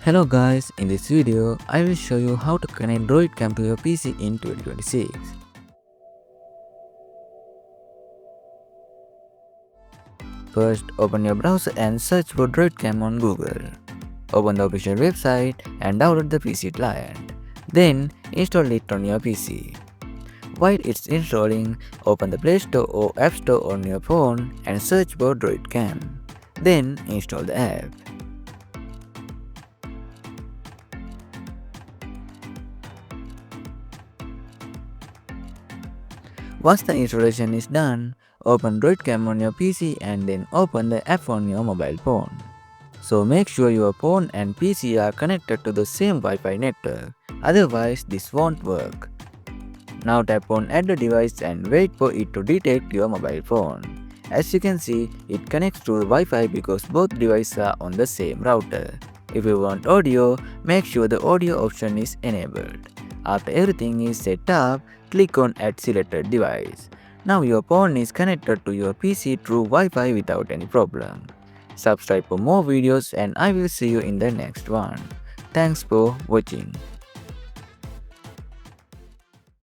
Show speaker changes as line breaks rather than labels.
Hello guys, in this video, I will show you how to connect DroidCam to your PC in 2026. First, open your browser and search for DroidCam on Google. Open the official website and download the PC client. Then, install it on your PC. While it's installing, open the Play Store or App Store on your phone and search for DroidCam. Then, install the app. Once the installation is done, open DroidCam on your PC and then open the app on your mobile phone. So make sure your phone and PC are connected to the same Wi-Fi network, otherwise this won't work. Now tap on Add the device and wait for it to detect your mobile phone. As you can see, it connects to Wi-Fi because both devices are on the same router. If you want audio, make sure the audio option is enabled. After everything is set up, click on Add Selected Device. Now your phone is connected to your PC through Wi-Fi without any problem. Subscribe for more videos and I will see you in the next one. Thanks for watching.